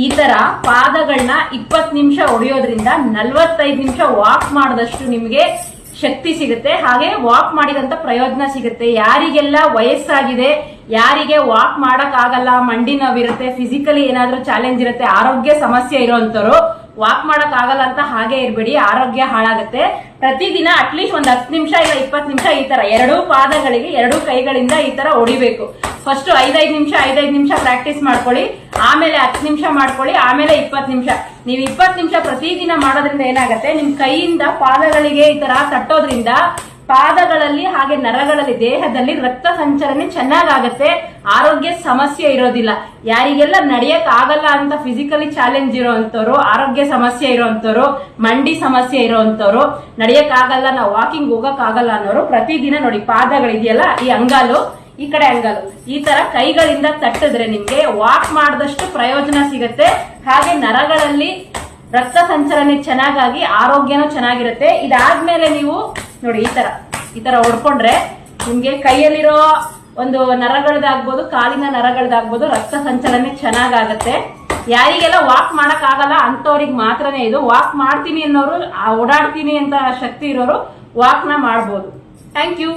ಈ ತರ ಪಾದಗಳನ್ನ 20 ನಿಮಿಷ ಹೊಡೆಯೋದ್ರಿಂದ 45 ನಿಮಿಷ ವಾಕ್ ಮಾಡಿದಷ್ಟು ನಿಮ್ಗೆ ಶಕ್ತಿ ಸಿಗುತ್ತೆ, ಹಾಗೆ ವಾಕ್ ಮಾಡಿದಂತ ಪ್ರಯೋಜನ ಸಿಗುತ್ತೆ. ಯಾರಿಗೆಲ್ಲ ವಯಸ್ಸಾಗಿದೆ, ಯಾರಿಗೆ ವಾಕ್ ಮಾಡಕ್ ಆಗಲ್ಲ, ಮಂಡಿ ನೋವಿರುತ್ತೆ, ಫಿಸಿಕಲಿ ಏನಾದ್ರೂ ಚಾಲೆಂಜ್ ಇರುತ್ತೆ, ಆರೋಗ್ಯ ಸಮಸ್ಯೆ ಇರೋಂಥವ್ರು ವಾಕ್ ಮಾಡಕ್ ಆಗಲ್ಲ ಅಂತ ಹಾಗೆ ಇರ್ಬೇಡಿ, ಆರೋಗ್ಯ ಹಾಳಾಗುತ್ತೆ. ಪ್ರತಿದಿನ ಅಟ್ಲೀಸ್ಟ್ ಒಂದ್ 10 ನಿಮಿಷ ಇಲ್ಲ 20 ನಿಮಿಷ ಈ ತರ ಎರಡೂ ಪಾದಗಳಿಗೆ ಎರಡೂ ಕೈಗಳಿಂದ ಈ ತರ ಹೊಡಿಬೇಕು. ಫಸ್ಟ್ 5-5 ನಿಮಿಷ ಪ್ರಾಕ್ಟೀಸ್ ಮಾಡ್ಕೊಳ್ಳಿ, ಆಮೇಲೆ 10 ನಿಮಿಷ ಮಾಡ್ಕೊಳ್ಳಿ, ಆಮೇಲೆ 20 ನಿಮಿಷ. ನೀವು 20 ನಿಮಿಷ ಪ್ರತಿದಿನ ಮಾಡೋದ್ರಿಂದ ಏನಾಗುತ್ತೆ, ನಿಮ್ ಕೈಯಿಂದ ಪಾದಗಳಿಗೆ ಈ ತರ ತಟ್ಟೋದ್ರಿಂದ ಪಾದಗಳಲ್ಲಿ ಹಾಗೆ ನರಗಳಲ್ಲಿ ದೇಹದಲ್ಲಿ ರಕ್ತ ಸಂಚಲನೆ ಚೆನ್ನಾಗಾಗತ್ತೆ, ಆರೋಗ್ಯ ಸಮಸ್ಯೆ ಇರೋದಿಲ್ಲ. ಯಾರಿಗೆಲ್ಲ ನಡೆಯಕ್ ಆಗಲ್ಲ ಅಂತ ಫಿಸಿಕಲಿ ಚಾಲೆಂಜ್ ಇರೋಂಥವ್ರು, ಆರೋಗ್ಯ ಸಮಸ್ಯೆ ಇರೋಂಥವ್ರು, ಮಂಡಿ ಸಮಸ್ಯೆ ಇರೋಂಥವ್ರು, ನಡೆಯಕ್ ಆಗಲ್ಲ, ನಾವು ವಾಕಿಂಗ್ ಹೋಗಕ್ ಆಗಲ್ಲ ಅನ್ನೋರು ಪ್ರತಿದಿನ ನೋಡಿ ಪಾದಗಳಿದೆಯಲ್ಲ, ಈ ಅಂಗಾಲು ಈ ಕಡೆ ಅಂಗಾಲು ಈ ತರ ಕೈಗಳಿಂದ ತಟ್ಟಿದ್ರೆ ನಿಮ್ಗೆ ವಾಕ್ ಮಾಡಿದಷ್ಟು ಪ್ರಯೋಜನ ಸಿಗುತ್ತೆ, ಹಾಗೆ ನರಗಳಲ್ಲಿ ರಕ್ತ ಸಂಚಲನೆ ಚೆನ್ನಾಗಾಗಿ ಆರೋಗ್ಯನೂ ಚೆನ್ನಾಗಿರುತ್ತೆ. ಇದಾದ್ಮೇಲೆ ನೀವು ನೋಡಿ ಈ ತರ ಹೊಡ್ಕೊಂಡ್ರೆ ನಿಮ್ಗೆ ಕೈಯಲ್ಲಿರೋ ಒಂದು ನರಗಳದಾಗ್ಬೋದು, ಕಾಲಿನ ನರಗಳದಾಗ್ಬೋದು, ರಕ್ತ ಸಂಚಲನೆ ಚೆನ್ನಾಗಾಗತ್ತೆ. ಯಾರಿಗೆಲ್ಲ ವಾಕ್ ಮಾಡಕ್ ಆಗಲ್ಲ ಅಂತವ್ರಿಗೆ ಮಾತ್ರನೇ ಇದು. ವಾಕ್ ಮಾಡ್ತೀನಿ ಅನ್ನೋರು, ಓಡಾಡ್ತೀನಿ ಅಂತ ಶಕ್ತಿ ಇರೋರು ವಾಕ್ನ ಮಾಡ್ಬೋದು. Thank you.